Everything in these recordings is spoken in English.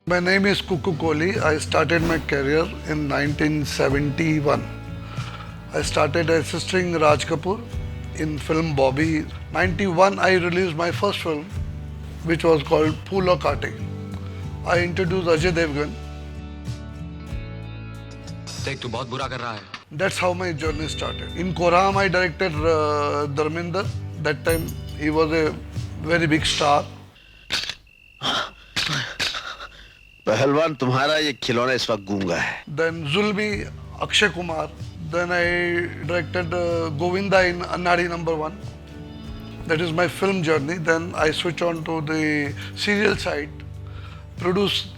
My name is Kuku Kohli. I started my career in 1971. I started assisting Raj Kapoor in film Bobby. 91 I released my first film, which was called Phool Aur Kaate. I introduced Ajay Devgan. देख तू बहुत बुरा कर रहा है. That's how my journey started. In Koram, I directed Dharmender. That time he was a very big star. पहलवान तुम्हारा ये खिलौना इस वक्त गूंगा है. Then Zulmi, Akshay Kumar. Then I directed Govinda in Annadi number 1. That is my film journey. Then I switch on to the serial side. Produced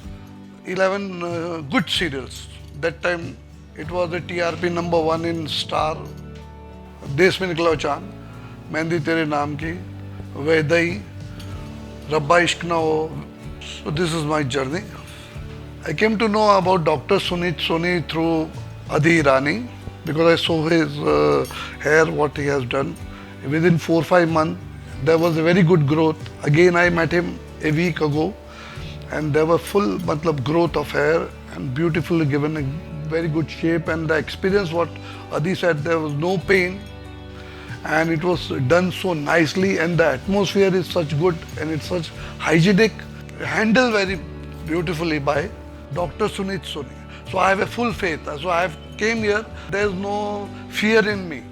11 good serials. That time it was a TRP number 1 in Star. देश में निकला चांद, मेहंदी तेरे नाम की, वैदई, रब्बा इश्क ना हो. So this is my journey. I came to know about Dr. Sunit Soni through Adi Irani because I saw his hair, what he has done. Within 4-5 months, there was a very good growth. Again, I met him a week ago, and there was full growth of hair and beautifully given a very good shape. And the experience, what Adi said, there was no pain, and it was done so nicely, and the atmosphere is such good and it's such hygienic, handled very beautifully by Dr. Sunit Soni. So I have a full faith. So I have came here. There is no fear in me.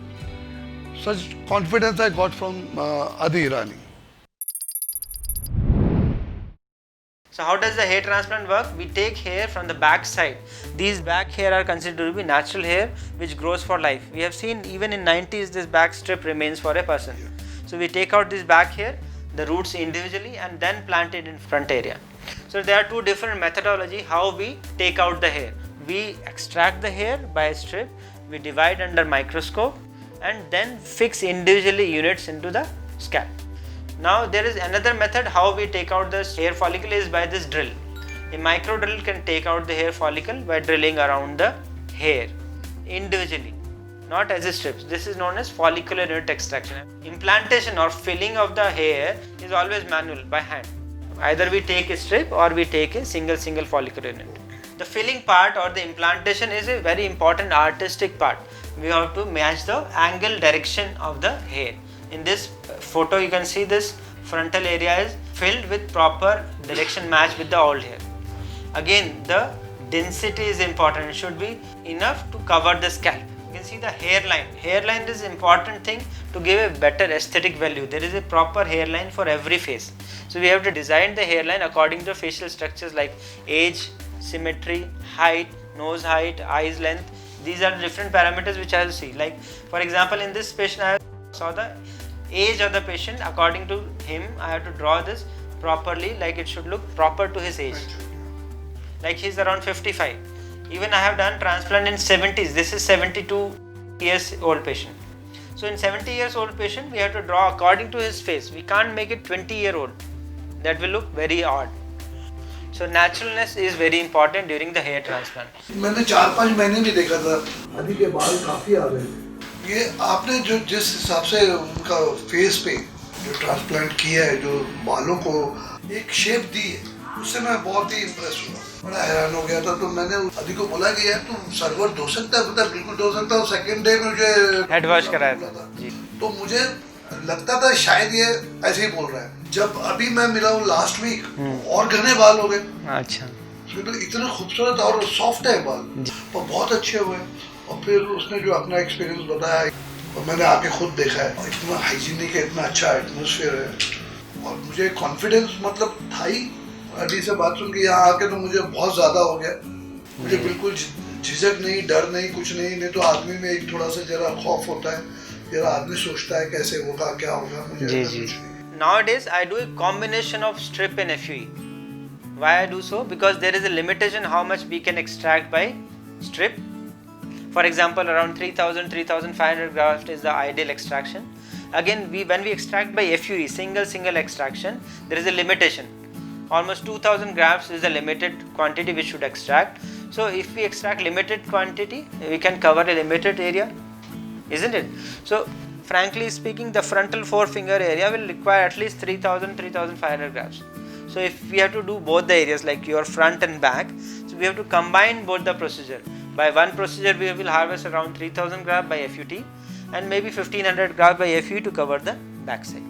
Such confidence I got from Adi Irani. So how does the hair transplant work? We take hair from the back side. These back hair are considered to be natural hair which grows for life. We have seen even in 90s this back strip remains for a person. So we take out this back hair, the roots individually, and then plant it in front area. So there are two different methodology how we take out the hair. We extract the hair by a strip, we divide under microscope, and then fix individually units into the scalp. Now there is another method how we take out the hair follicle is by this drill. A micro drill can take out the hair follicle by drilling around the hair individually, not as a strips. This is known as follicular unit extraction. Implantation or filling of the hair is always manual by hand. Either we take a strip or we take a single follicular unit. The filling part or the implantation is a very important artistic part. We have to match the angle direction of the hair. In this photo you can see this frontal area is filled with proper direction match with the old hair. Again, the density is important. It should be enough to cover the scalp. You can see the hairline. Hairline is important thing to give a better aesthetic value. There is a proper hairline for every face. So we have to design the hairline according to facial structures like age, symmetry, height, nose height, eyes length. These are different parameters which I will see. Like for example, in this patient I saw the age of the patient. According to him, I have to draw this properly, like it should look proper to his age. Like he's around 55. Even I have done transplant in 70s. This is 72 years old patient. So in 70 years old patient, we have to draw according to his face. We can't make it 20-year-old. That will look very odd. So naturalness is very important during the hair transplant. मैंने 4-5 महीने भी देखा था, अभी के बाल काफी आ गए. ये आपने जो जिस हिसाब से उनका फेस पे जो ट्रांसप्लांट किया है, जो बालों को एक शेप दी है, उससे मैं बहुत ही इम्प्रेस हुआ. बड़ा हैरान हो गया था. तो मैंने अभी को बोला कि यार तुम सर्वर धो सकता है? बता बिल्कुल धो सकता हूँ. सेकंड डे में मुझे हेड वॉश कराया था जी. तो मुझे लगता था शायद ये ऐसे ही बोल रहा है. जब अभी मैं मिला हूँ लास्ट वीक, और घने बाल हो गए. अच्छा. तो इतने खूबसूरत और सॉफ्ट है बाल, और बहुत अच्छे हुए. और फिर उसने जो अपना एक्सपीरियंस बताया और मैंने आके खुद देखा है, इतना हाइजीनिक है, इतना अच्छा एटमॉस्फेयर है. और मुझे कॉन्फिडेंस था ही. अभी से बात सुन के यहाँ आके तो मुझे बहुत ज़्यादा हो गया. मुझे बिल्कुल झिझक नहीं, डर नहीं, कुछ नहीं तो आदमी में एक थोड़ा सा जरा खौफ होता है. जरा आदमी सोचता है कैसे होगा, क्या होगा. मुझे Nowadays I do a combination of strip and FUE. Why I do so? Because there is a limitation how much we can extract by strip. For example, around 3,000-3,500 grafts is the ideal extraction. Again, when we extract by FUE, single extraction, there is a limitation. Almost 2,000 grafts is the limited quantity we should extract. So if we extract limited quantity, we can cover a limited area, isn't it? So frankly speaking, the frontal forefinger area will require at least 3,000-3,500 grafts. So if we have to do both the areas like your front and back, so we have to combine both the procedure. By one procedure we will harvest around 3000 grafts by FUT and maybe 1500 grafts by FUE to cover the back side.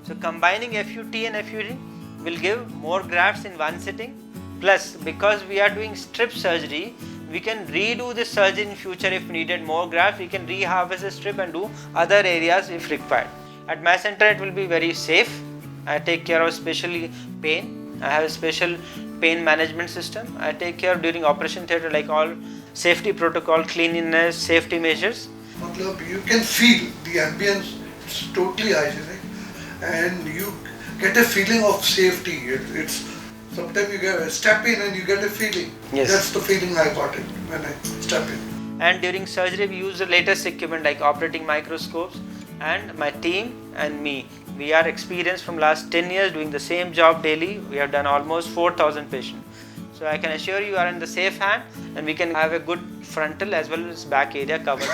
So combining FUT and FUD will give more grafts in one sitting, plus because we are doing strip surgery, we can redo this surgery in future if needed more grafts. We can reharvest the strip and do other areas if required. At my center it will be very safe. I take care of especially pain. I have a special pain management system. I take care during operation theatre like all safety protocol, cleanliness, safety measures. You can feel the ambience, it's totally hygienic and you get a feeling of safety. It's sometimes you get step in and you get a feeling. Yes. That's the feeling I got it when I step in. And during surgery we use the latest equipment like operating microscopes, and my team and me, we are experienced from last 10 years doing the same job daily. We have done almost 4,000 patients. So I can assure you are in the safe hand and we can have a good frontal as well as back area covered.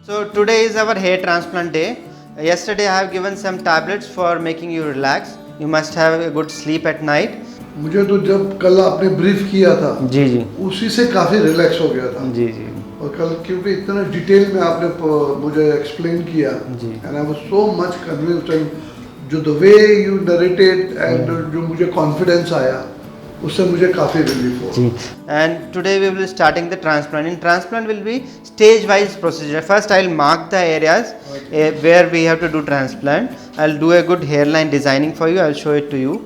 So today is our hair transplant day. Yesterday I have given some tablets for making you relax. You must have a good sleep at night. मुझे तो जब कल आपने brief किया था जी जी उसी से काफ़ी रिलैक्स हो गया था जी जी और कल क्योंकि इतना डिटेल में आपने मुझे एक्सप्लेन किया जी and I was so much convinced and जो the way you narrated and जो मुझे कॉन्फिडेंस आया उससे मुझे काफ़ी रिलीफ हुआ. And today we will be starting the transplant. In transplant will be stage wise procedure. First I will mark the areas where we have to do transplant. I will do a good hairline designing for you. I will show it to you.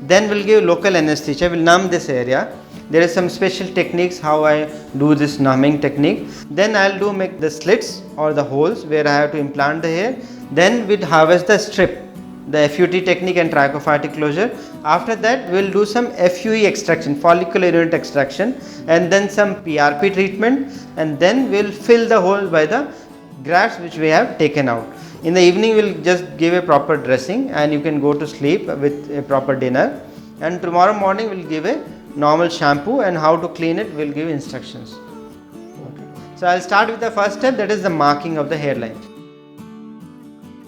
Then we'll give local anesthesia. We'll numb this area. There is some special techniques how I do this numbing technique. Then I'll do make the slits or the holes where I have to implant the hair. Then we'll harvest the strip, the FUT technique and trichophytic closure. After that we'll do some FUE extraction, follicular unit extraction, and then some PRP treatment, and then we'll fill the hole by the grafts which we have taken out. In the evening we'll just give a proper dressing and you can go to sleep with a proper dinner, and tomorrow morning we'll give a normal shampoo and how to clean it we'll give instructions. So I'll start with the first step, that is the marking of the hairline.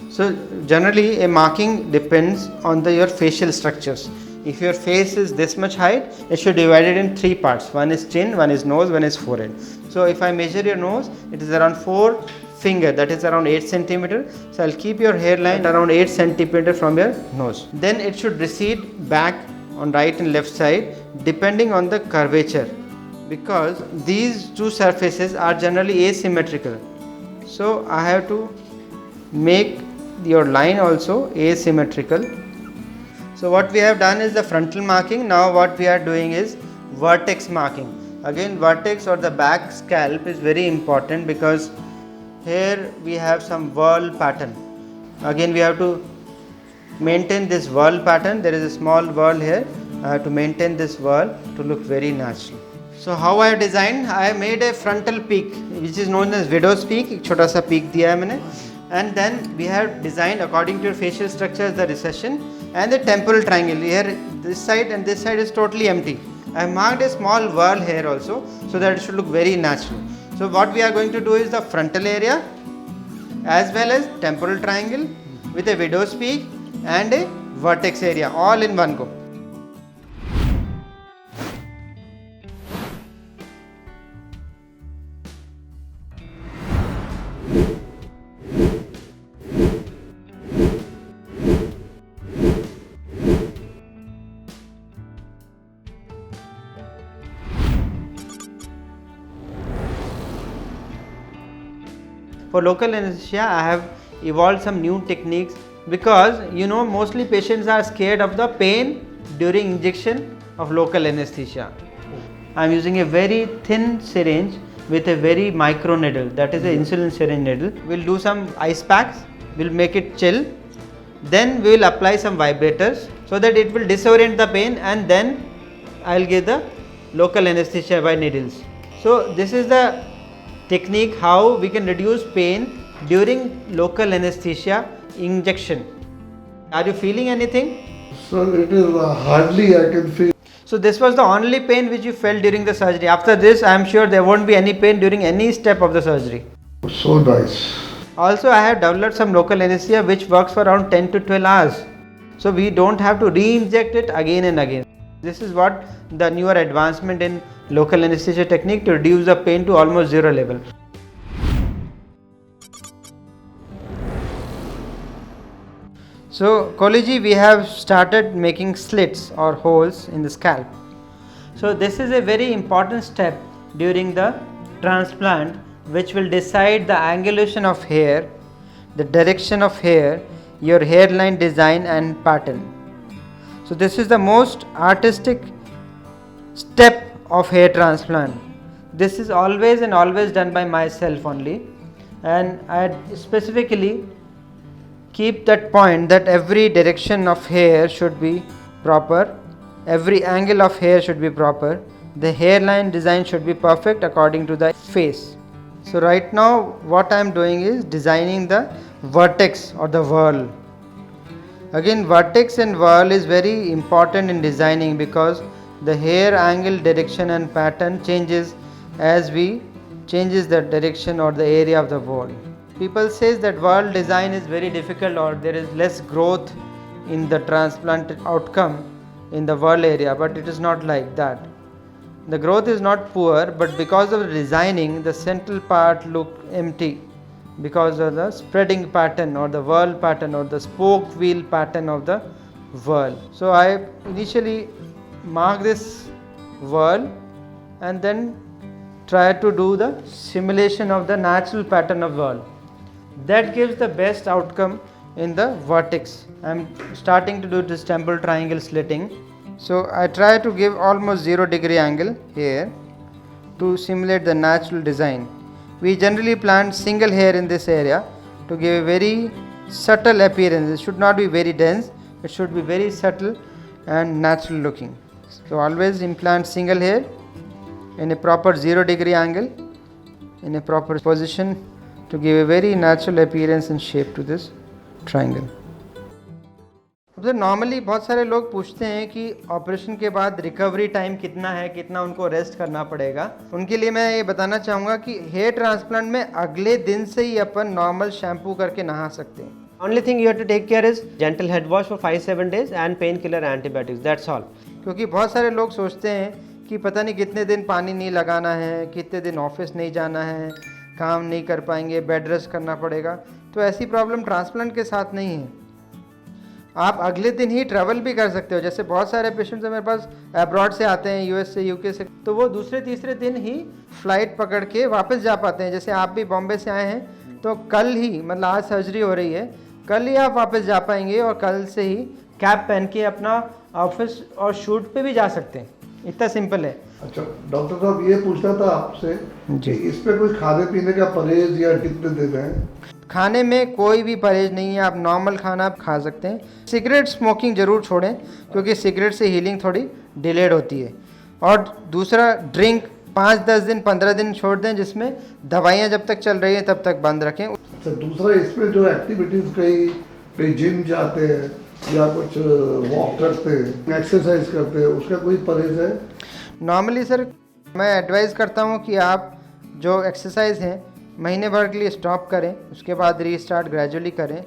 So generally a marking depends on your facial structures. If your face is this much height, it should be divided in 3 parts. One is chin, one is nose, one is forehead. So if I measure your nose, it is around 4 finger, that is around 8 centimeter. So I'll keep your hairline around 8 centimeter from your nose. Then it should recede back on right and left side depending on the curvature, because these two surfaces are generally asymmetrical. So I have to make your line also asymmetrical. So what we have done is the frontal marking. Now what we are doing is vertex marking. Again, vertex or the back scalp is very important because here we have some whorl pattern. Again we have to maintain this whorl pattern. There is a small whorl here. I have to maintain this whorl to look very natural. So how I have designed, I have made a frontal peak which is known as widow's peak. एक छोटा सा peak दिया है मैंने. And then we have designed according to your facial structure the recession and the temporal triangle. Here this side and this side is totally empty. I have marked a small whorl here also so that it should look very natural. So what we are going to do is the frontal area as well as temporal triangle with a widow's peak and a vertex area all in one go. For local anesthesia, I have evolved some new techniques because mostly patients are scared of the pain during injection of local anesthesia. I am using a very thin syringe with a very micro needle, that is an insulin syringe needle. We will do some ice packs, we will make it chill, then we will apply some vibrators so that it will disorient the pain, and then I will give the local anesthesia by needles. So this is the technique how we can reduce pain during local anesthesia injection. Are you feeling anything? So it is hardly I can feel. So this was the only pain which you felt during the surgery. After this, I am sure there won't be any pain during any step of the surgery. So nice. Also, I have developed some local anesthesia which works for around 10 to 12 hours. So we don't have to re-inject it again and again. This is what the newer advancement in local anesthesia technique to reduce the pain to almost zero level. So Kohli, we have started making slits or holes in the scalp. So this is a very important step during the transplant, which will decide the angulation of hair, the direction of hair, your hairline design and pattern. So this is the most artistic step of hair transplant. This is always and always done by myself only, and I specifically keep that point that every direction of hair should be proper, every angle of hair should be proper, the hairline design should be perfect according to the face. So right now what I am doing is designing the vertex or the whorl. Again, vertex and whorl is very important in designing because the hair angle, direction and pattern changes as we changes the direction or the area of the whorl. People says that whorl design is very difficult or there is less growth in the transplant outcome in the whorl area, but it is not like that. The growth is not poor, but because of the designing, the central part look empty because of the spreading pattern or the whorl pattern or the spoke wheel pattern of the whorl. So I initially mark this whorl and then try to do the simulation of the natural pattern of whorl. That gives the best outcome in the vertex. I am starting to do this temple triangle slitting. So I try to give almost 0-degree angle here to simulate the natural design. We generally plant single hair in this area to give a very subtle appearance. It should not be very dense, it should be very subtle and natural looking. So always implant single hair in a proper 0-degree angle in a proper position to give a very natural appearance and shape to this triangle. अब normally बहुत सारे लोग पूछते हैं कि operation के बाद recovery time कितना है, कितना उनको रेस्ट करना पड़ेगा. उनके लिए मैं ये बताना चाहूँगा कि हेयर ट्रांसप्लांट में अगले दिन से ही अपन नॉर्मल शैम्पू करके नहा सकते हैं. Only thing you have to take care is gentle head wash for 5-7 days and painkiller antibiotics. That's all. क्योंकि बहुत सारे लोग सोचते हैं कि पता नहीं कितने दिन पानी नहीं लगाना है, कितने दिन ऑफिस नहीं जाना है, काम नहीं कर पाएंगे, बेड रेस्ट करना पड़ेगा. तो ऐसी प्रॉब्लम ट्रांसप्लांट के साथ नहीं है. आप अगले दिन ही ट्रैवल भी कर सकते हो. जैसे बहुत सारे पेशेंट्स मेरे पास अब्रॉड से आते हैं, यूएस से, यूके से, तो वो दूसरे तीसरे दिन ही फ्लाइट पकड़ के वापस जा पाते हैं. जैसे आप भी बॉम्बे से आए हैं तो कल ही, मतलब आज सर्जरी हो रही है, कल ही आप वापस जा पाएंगे और कल से ही कैप पहन के अपना ऑफिस और शूट पे भी जा सकते हैं. इतना सिंपल है. अच्छा डॉक्टर साहब, ये पूछना था आपसे कि इस पे कुछ खाने पीने का परहेज या कितने दिन है? खाने में कोई भी परहेज नहीं है. आप नॉर्मल खाना आप खा सकते हैं. सिगरेट स्मोकिंग ज़रूर छोड़ें क्योंकि सिगरेट से हीलिंग थोड़ी डिलेड होती है. और दूसरा, ड्रिंक 5-10 दिन 15 दिन छोड़ दें, जिसमें दवाइयाँ जब तक चल रही हैं तब तक बंद रखें. अच्छा, दूसरा इसमें जो एक्टिविटीज़ कहीं जिम जाते हैं या कुछ वॉक करते हैं, एक्सरसाइज करते हैं, उसका कोई परहेज है? नॉर्मली सर मैं एडवाइस करता हूँ कि आप जो एक्सरसाइज हैं महीने भर के लिए स्टॉप करें, उसके बाद रीस्टार्ट ग्रेजुअली करें.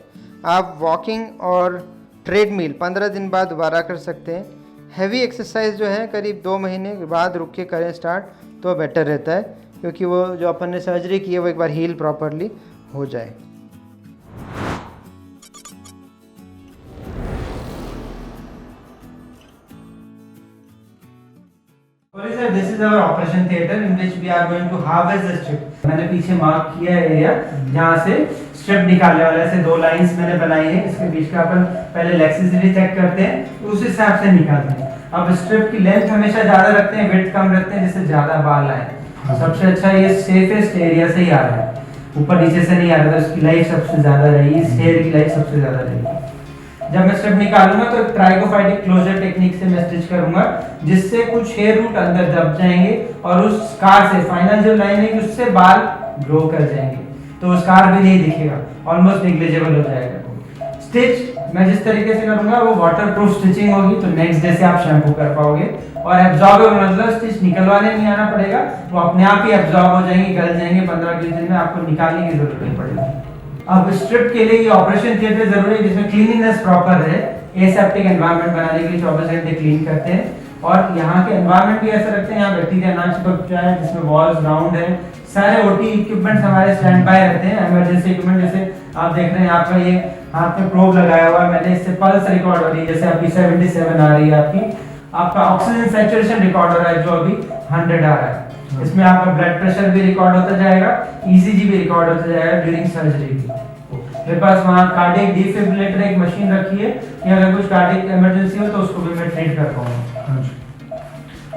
आप वॉकिंग और ट्रेडमिल 15 दिन बाद दोबारा कर सकते हैं. हैवी एक्सरसाइज जो है करीब 2 महीने के बाद रुक के करें स्टार्ट, तो बेटर रहता है क्योंकि वो जो अपन ने सर्जरी की है वो एक बार हील प्रॉपरली हो जाए. Sir, this is our operation theater in which we are going to harvest the strip. मैंने पीछे मार्क किया है एरिया जहाँ से स्ट्रिप निकालने वाले. ऐसे 2 लाइंस मैंने बनाई है. इसके बीच का अपन पहले लेक्सिसिटी चेक करते हैं, उस हिसाब से निकालते हैं. अब स्ट्रिप की लेंथ हमेशा ज़्यादा रखते हैं, विड्थ कम रखते हैं जिससे ज़्यादा बाल आए. सबसे अच्छा ये सेफेस्ट एरिया से ही आ रहा है, ऊपर नीचे से नहीं आ रहा. तो उसकी लाइफ सबसे ज़्यादा रहेगी, इस हेयर की लाइफ सबसे ज़्यादा रहेगी. जब मैं स्ट्रिप निकालूंगा तो ट्राइकोफाइटिक क्लोजर टेक्निक से मैं स्टिच करूंगा, जिससे कुछ हेयर रूट अंदर दब जाएंगे और उस स्कार से फाइनल जो लाइन है उससे बाल ग्रो कर जाएंगे. तो स्कार भी नहीं दिखेगा, ऑलमोस्ट नेग्लिजिबल हो जाएगा. स्टिच मैं जिस तरीके से करूंगा वो वाटर प्रूफ स्टिचिंग होगी, तो नेक्स्ट डे से आप शैम्पू कर पाओगे। और एब्जॉर्बेबल मतलब स्टिच निकलवाने नहीं आना पड़ेगा, वो अपने आप ही एब्जॉर्ब हो जाएंगे, गल जाएंगे 15-20 दिन में, आपको निकालने की जरूरत नहीं पड़ेगी। अब स्ट्रिप के लिए ये ऑपरेशन थिएटर जरूरी है जिसमें क्लीनिंगनेस प्रॉपर है, एसेप्टिक एनवायरनमेंट बनाने के लिए 24 घंटे क्लीन करते हैं। और यहाँ के एनवायरनमेंट भी ऐसा रखते हैं, यहाँ बैक्टीरिया ना चिपक जाए, जिसमें वॉल्स राउंड है, सारे ओटी इक्विपमेंट्स हमारे स्टैंड बाय रहते हैं। इमरजेंसी इक्विपमेंट जैसे आप देख रहे हैं, आपका ये हाथ में प्रोब लगाया हुआ है, मैंने इससे पल्स रिकॉर्ड हो रही है, जैसे अभी 77 आ रही है आपका ऑक्सीजन सैचुरेशन रिकॉर्ड हो रहा है जो अभी 100 आ रहा है। इसमें आपका ब्लड प्रेशर भी रिकॉर्ड होता जाएगा, ईसीजी भी रिकॉर्ड होता जाएगा ड्यूरिंग सर्जरी भी। मेरे पास वहाँ कार्डियक डिफिब्रिलेटर एक मशीन रखी है कि अगर कुछ कार्डियक इमरजेंसी हो तो उसको भी मैं ट्रीट कर पाऊंगा।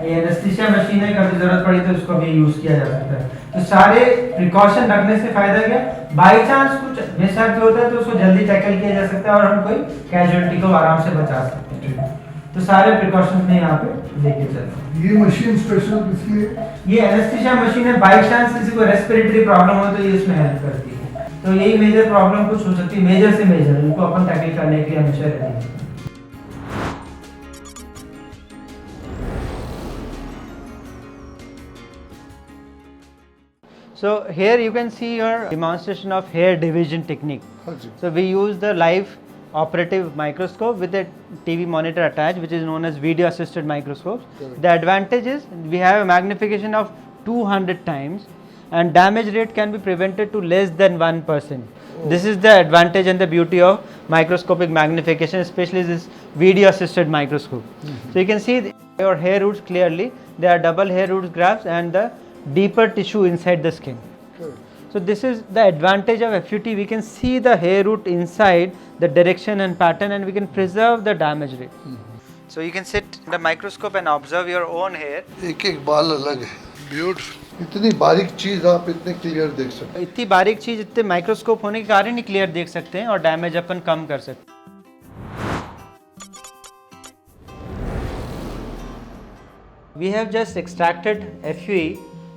ये एनेस्थीसिया मशीन है, कभी जरूरत पड़ी तो उसको भी यूज किया जा सकता है। तो सारे प्रिकॉशन रखने से फायदा क्या, बाई चांस कुछ मिसहैप होता है तो उसको जल्दी टैकल किया जा सकता है और हम कोई कैजुअलिटी को आराम से बचा सकते हैं। तो सारे प्रिकॉशंस में यहाँ पे लेके चलते हैं। ये मशीन स्पेशल किस लिए? ये एनेस्थीसिया मशीन है, बाई चांस किसी को रेस्पिरेटरी प्रॉब्लम हो तो ये इसमें हेल्प करती है। तो यही मेजर प्रॉब्लम कुछ हो सकती है, मेजर से मेजर, उनको अपन टैकल करने के लिए हमेशा रेडी हैं। So here you can see your demonstration of hair division technique. So we use the live operative microscope with a TV monitor attached, which is known as video assisted microscopes. The advantage is we have a magnification of 200 times and damage rate can be prevented to less than 1%. This is the advantage and the beauty of microscopic magnification, especially this video assisted microscope. So you can see your hair roots clearly. They are double hair roots grafts and the deeper tissue inside the skin. So this is the advantage of FUT. We can see the hair root inside, the direction and pattern, and we can preserve the damage rate. So you can sit in the microscope and observe your own hair. एक एक बाल अलग है, beautiful. इतनी बारीक चीज आप इतने क्लियर देख सकते हैं। इतनी बारीक चीज इतने माइक्रोस्कोप होने के कारण ही क्लियर देख सकते हैं और डैमेज अपन कम कर सकते हैं। We have just extracted FUE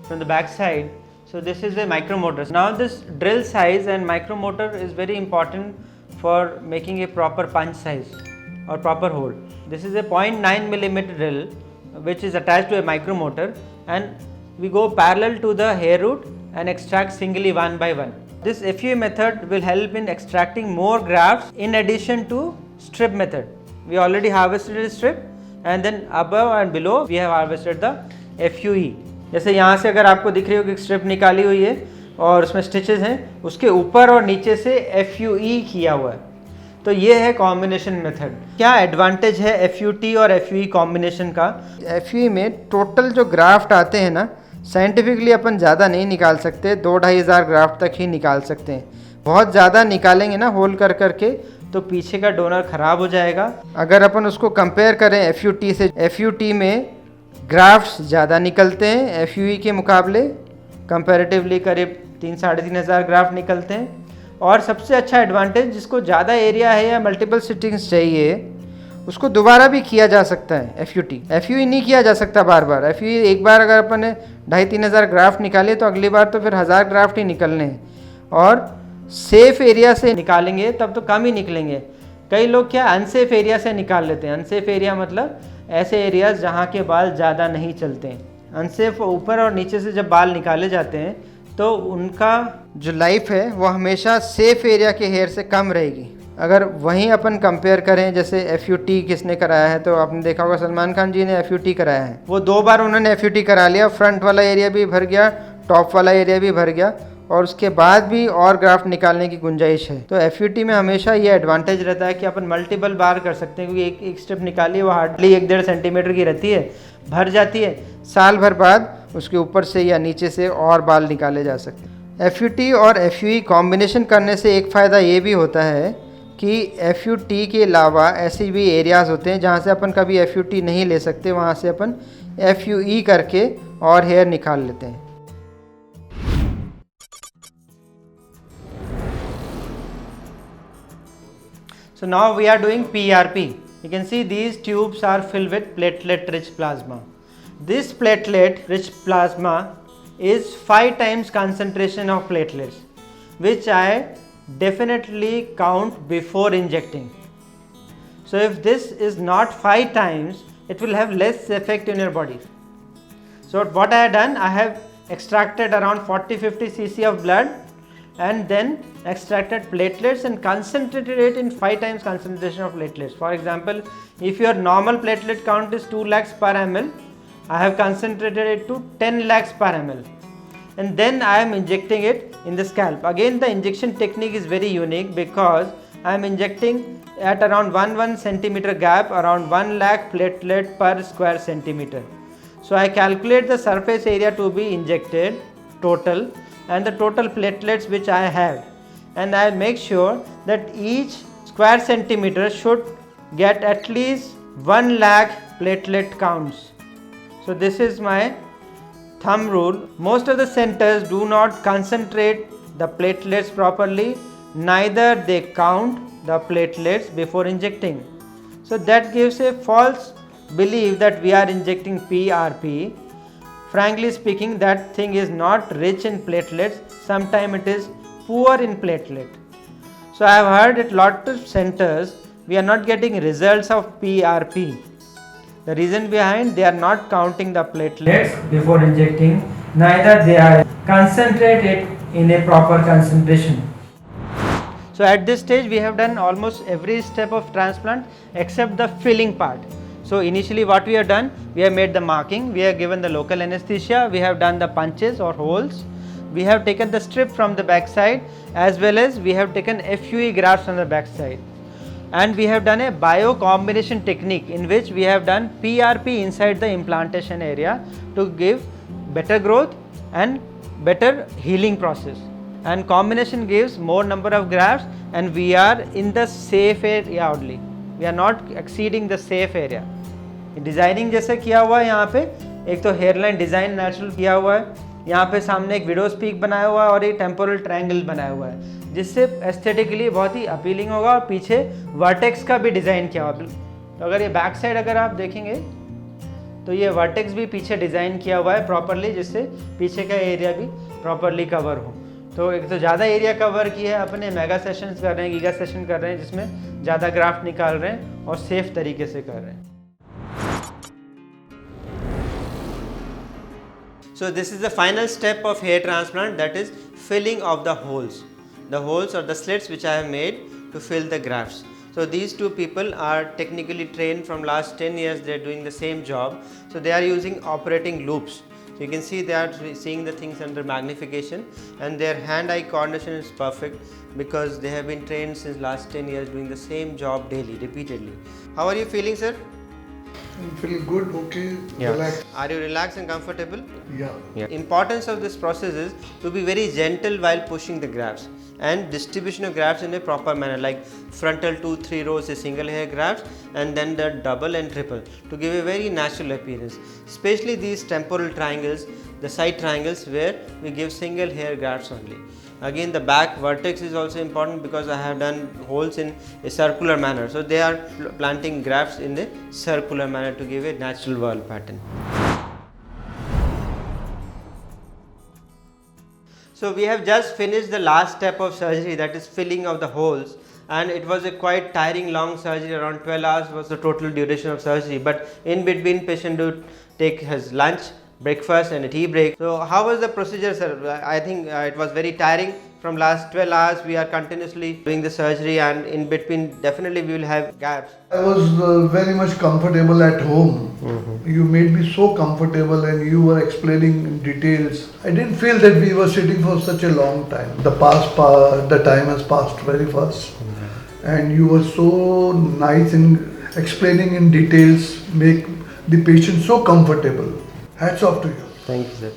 from the back side. So this is a micromotor. Now this drill size and micromotor is very important for making a proper punch size or proper hole. This is a 0.9 millimeter drill which is attached to a micromotor, and we go parallel to the hair root and extract singly one by one. This FUE method will help in extracting more grafts in addition to strip method. We already harvested a strip and then above and below we have harvested the FUE. जैसे यहाँ से अगर आपको दिख रही हो कि strip निकाली हुई है और उसमें स्टिचेस हैं, उसके ऊपर और नीचे से FUE किया हुआ है। तो ये है कॉम्बिनेशन मेथड। क्या एडवांटेज है FUT और FUE कॉम्बिनेशन का? FUE में टोटल जो ग्राफ्ट आते हैं ना, साइंटिफिकली अपन ज़्यादा नहीं निकाल सकते, 2-2.5 हज़ार ग्राफ्ट तक ही निकाल सकते हैं। बहुत ज़्यादा निकालेंगे ना होल कर करके तो पीछे का डोनर ख़राब हो जाएगा। अगर अपन उसको कंपेयर करें FUT से, FUT में ग्राफ्ट्स ज़्यादा निकलते हैं FUE के मुकाबले, कंपैरेटिवली करीब 3-3.5 हज़ार ग्राफ्ट निकलते हैं। और सबसे अच्छा एडवांटेज, जिसको ज़्यादा एरिया है या मल्टीपल सिटिंग्स चाहिए उसको दोबारा भी किया जा सकता है FUT। FUE नहीं किया जा सकता बार बार। FUE एक बार अगर अपन ने 2.5-3 हज़ार ग्राफ्ट निकाले तो अगली बार तो फिर 1000 ग्राफ्ट ही निकलने हैं, और सेफ एरिया से निकालेंगे तब तो कम ही निकलेंगे। कई लोग क्या अनसेफ एरिया से निकाल लेते हैं। अनसेफ एरिया मतलब ऐसे एरियाज जहाँ के बाल ज़्यादा नहीं चलते हैं। अनसेफ ऊपर और नीचे से जब बाल निकाले जाते हैं तो उनका जो लाइफ है वो हमेशा सेफ एरिया के हेयर से कम रहेगी। अगर वहीं अपन कंपेयर करें, जैसे FUT किसने कराया है, तो आपने देखा होगा सलमान खान जी ने FUT कराया है। वो 2 बार उन्होंने FUT करा लिया, फ्रंट वाला एरिया भी भर गया, टॉप वाला एरिया भी भर गया, और उसके बाद भी और ग्राफ्ट निकालने की गुंजाइश है। तो FUT में हमेशा ये एडवांटेज रहता है कि अपन मल्टीपल बार कर सकते हैं, क्योंकि एक स्टेप निकाली वो हार्डली 1-1.5 सेंटीमीटर की रहती है, भर जाती है। साल भर बाद उसके ऊपर से या नीचे से और बाल निकाले जा सकते हैं। FUT और FUE कॉम्बिनेशन करने से एक फ़ायदा ये भी होता है कि FUT के अलावा ऐसे भी एरियाज़ होते हैं जहाँ से अपन कभी FUT नहीं ले सकते, वहाँ से अपन FUE करके और हेयर निकाल लेते हैं। So now we are doing PRP. You can see these tubes are filled with platelet rich plasma. This platelet rich plasma is 5 times concentration of platelets, which I definitely count before injecting. So if this is not 5 times, it will have less effect in your body. So what I have done, I have extracted around 40-50 cc of blood and then extracted platelets and concentrated it in 5 times concentration of platelets. For example, if your normal platelet count is 2 lakhs per ml, I have concentrated it to 10 lakhs per ml. And then I am injecting it in the scalp. Again, the injection technique is very unique because I am injecting at around 1 centimeter gap, around 1 lakh platelet per square centimeter. So I calculate the surface area to be injected total and the total platelets which I have, and I make sure that each square centimeter should get at least 1 lakh platelet counts. So this is my thumb rule. Most of the centers do not concentrate the platelets properly, neither they count the platelets before injecting. So that gives a false belief that we are injecting PRP. Frankly speaking, that thing is not rich in platelets. Sometimes it is poor in platelet. So I have heard at lot of centers we are not getting results of PRP. The reason behind, they are not counting the platelets before injecting, neither they are concentrate it in a proper concentration. So at this stage we have done almost every step of transplant except the filling part. So initially what we have done, we have made the marking, we have given the local anesthesia, we have done the punches or holes, we have taken the strip from the back side, as well as we have taken FUE grafts on the back side. And we have done a bio combination technique in which we have done PRP inside the implantation area to give better growth and better healing process. And combination gives more number of grafts and we are in the safe area only. We are not exceeding the safe area. Designing जैसे किया हुआ है यहाँ पे, एक तो hairline design natural किया हुआ है, यहाँ पे सामने एक विडोज पीक बनाया हुआ है और एक टेम्पोरल ट्रायंगल बनाया हुआ है जिससे एस्थेटिकली बहुत ही अपीलिंग होगा और पीछे वर्टेक्स का भी डिज़ाइन किया हुआ है. तो अगर ये बैक साइड अगर आप देखेंगे तो ये वर्टेक्स भी पीछे डिज़ाइन किया हुआ है प्रॉपरली जिससे पीछे का एरिया भी प्रॉपरली कवर हो. तो एक तो ज़्यादा एरिया कवर किया है, अपने मेगा सेशंस कर रहे हैं, गीगा सेशन कर रहे हैं जिसमें ज़्यादा ग्राफ्ट निकाल रहे हैं और सेफ तरीके से कर रहे हैं. So this is the final step of hair transplant, that is filling of the holes or the slits which I have made to fill the grafts. So these two people are technically trained from last 10 years, they are doing the same job. So they are using operating loops. So you can see they are seeing the things under magnification and their hand-eye coordination is perfect because they have been trained since last 10 years doing the same job daily, repeatedly. How are you feeling, sir? I'm feeling good, okay, Yeah. relaxed. Are you relaxed and comfortable? Yeah. Importance of this process is to be very gentle while pushing the grafts and distribution of grafts in a proper manner, like frontal 2-3 rows is single hair grafts and then the double and triple to give a very natural appearance. Especially these temporal triangles, the side triangles where we give single hair grafts only. Again, the back vertex is also important because I have done holes in a circular manner. So they are planting grafts in a circular manner to give a natural whorl pattern. So we have just finished the last step of surgery, that is filling of the holes, and it was a quite tiring long surgery. Around 12 hours was the total duration of surgery, but in between patient do take his lunch, breakfast and a tea break. So how was the procedure, sir? I think it was very tiring. From last 12 hours we are continuously doing the surgery and in between definitely we will have gaps. I was very much comfortable at home. You made me so comfortable and you were explaining in details. I didn't feel that we were sitting for such a long time. The time has passed very fast. And you were so nice in explaining in details, make the patient so comfortable. Hats off to you. Thank you, sir.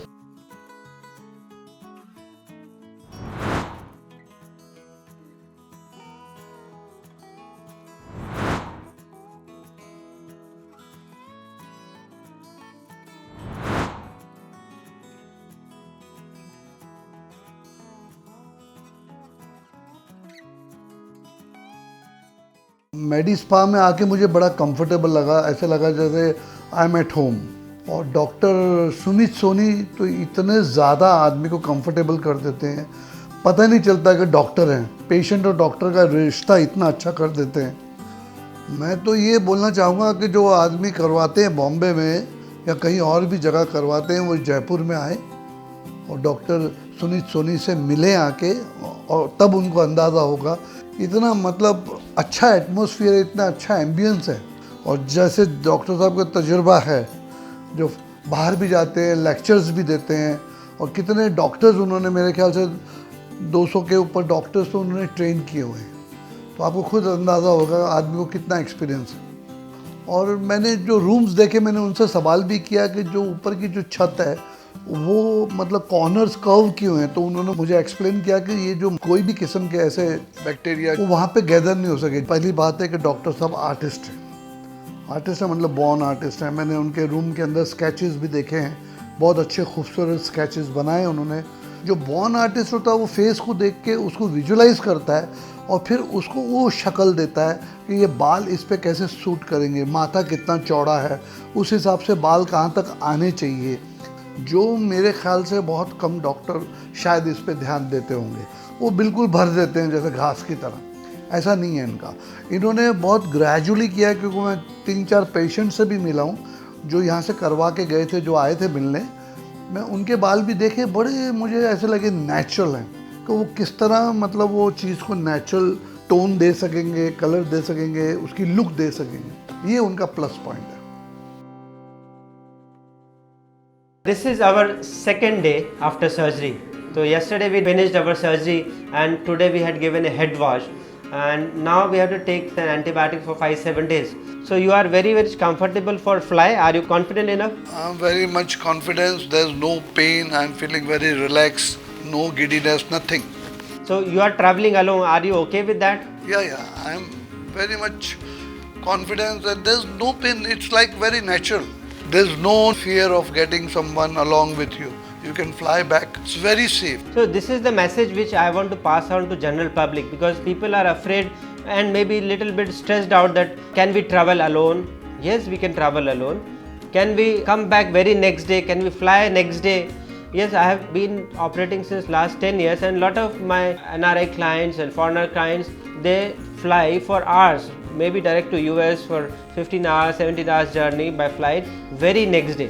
Medi spa में आके मुझे बड़ा comfortable लगा, ऐसे लगा जैसे I am at home. और doctor Sumit Soni तो इतने ज़्यादा आदमी को कंफर्टेबल कर देते हैं, पता नहीं चलता कि डॉक्टर हैं. पेशेंट और डॉक्टर का रिश्ता इतना अच्छा कर देते हैं. मैं तो ये बोलना चाहूँगा कि जो आदमी करवाते हैं बॉम्बे में या कहीं और भी जगह करवाते हैं वो जयपुर में आए और डॉक्टर सुनीत सोनी से मिले आके, और तब उनको अंदाज़ा होगा। इतना मतलब अच्छा एटमॉस्फेयर है, इतना अच्छा एम्बियंस है, और जैसे डॉक्टर साहब का तजुर्बा है, जो बाहर भी जाते हैं, लेक्चर्स भी देते हैं, और कितने डॉक्टर्स उन्होंने, मेरे ख्याल से 200 के ऊपर डॉक्टर्स तो उन्होंने ट्रेन किए हुए हैं। तो आपको खुद अंदाज़ा होगा आदमी को कितना एक्सपीरियंस है। और मैंने जो रूम्स देखे, मैंने उनसे सवाल भी किया कि जो ऊपर की जो छत है वो मतलब कॉर्नर्स कर्व क्यों हैं, तो उन्होंने मुझे एक्सप्लेन किया कि ये जो कोई भी किस्म के ऐसे बैक्टीरिया वो वहाँ पे गैदर नहीं हो सके। पहली बात है कि डॉक्टर साहब आर्टिस्ट हैं, आर्टिस्ट है मतलब बॉर्न आर्टिस्ट हैं। मैंने उनके रूम के अंदर स्केचेस भी देखे हैं, बहुत अच्छे खूबसूरत स्केचेस बनाए उन्होंने। जो बॉर्न आर्टिस्ट होता है वो फेस को देख के उसको विजुलाइज करता है और फिर उसको वो शक्ल देता है कि ये बाल इस पे कैसे सूट करेंगे, माथा कितना चौड़ा है, उस हिसाब से बाल कहाँ तक आने चाहिए, जो मेरे ख्याल से बहुत कम डॉक्टर शायद इस पे ध्यान देते होंगे। वो बिल्कुल भर देते हैं जैसे घास की तरह, ऐसा नहीं है इनका। इन्होंने बहुत ग्रेजुअली किया, क्योंकि मैं 3-4 पेशेंट से भी मिला हूँ जो यहाँ से करवा के गए थे, जो आए थे मिलने। मैं उनके बाल भी देखे, बड़े मुझे ऐसे लगे नेचुरल हैं, कि वो किस तरह मतलब वो चीज़ को नेचुरल टोन दे सकेंगे, कलर दे सकेंगे, उसकी लुक दे सकेंगे। ये उनका प्लस पॉइंट है। This is our second day after surgery. So yesterday we finished our surgery and today we had given a head wash, and now we have to take the antibiotic for 5-7 days. So you are very comfortable for fly. Are you confident enough? I'm very much confident. There's no pain. I'm feeling very relaxed. No giddiness, nothing. So you are traveling alone. Are you okay with that? Yeah. I'm very much confident that there's no pain. It's like very natural. There's no fear of getting someone along with you. You can fly back. It's very safe. So this is the message which I want to pass on to general public, because people are afraid and maybe a little bit stressed out that can we travel alone? Yes, we can travel alone. Can we come back very next day? Can we fly next day? Yes, I have been operating since last 10 years, and lot of my NRI clients and foreigner clients, they fly for hours, maybe direct to US for 15 hours, 17 hours journey by flight, very next day.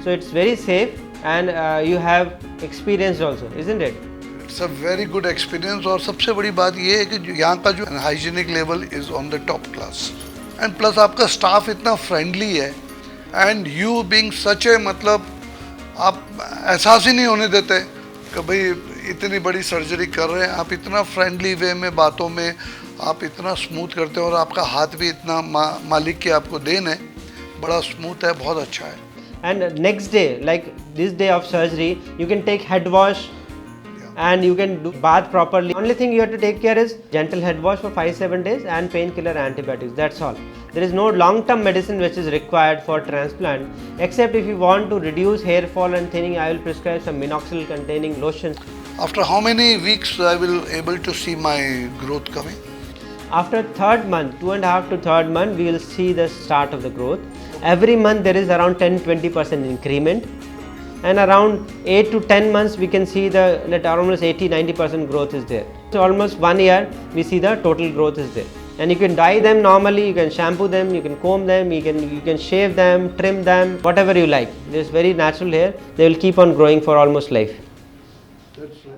So it's very safe, and you have experience also, isn't it? It's a very good experience. और सबसे बड़ी बात ये है कि यहाँ का जो hygienic level is on the top class, and plus आपका स्टाफ इतना फ्रेंडली है, एंड यू बीइंग सच ए मतलब आप एहसास ही नहीं होने देते कि भाई इतनी बड़ी सर्जरी कर रहे हैं। आप इतना फ्रेंडली वे में बातों में आप इतना स्मूथ करते हैं, और आपका हाथ भी इतना मालिक की आपको देन है, बड़ा स्मूथ है, बहुत अच्छा है। And next day, like this day of surgery, you can take head wash and you can do bath properly. Only thing you have to take care is gentle head wash for 5-7 days and painkiller antibiotics. That's all. There is no long-term medicine which is required for transplant, except if you want to reduce hair fall and thinning, I will prescribe some minoxidil containing lotions. After how many weeks I will able to see my growth coming? After third month, 2.5 to third month, we will see the start of the growth. Every month there is around 10-20% increment, and around 8 to 10 months we can see that almost 80-90% growth is there. So almost 1 year we see the total growth is there, and you can dye them normally, you can shampoo them, you can comb them, you can shave them, trim them, whatever you like. This very natural hair, they will keep on growing for almost life. That's right.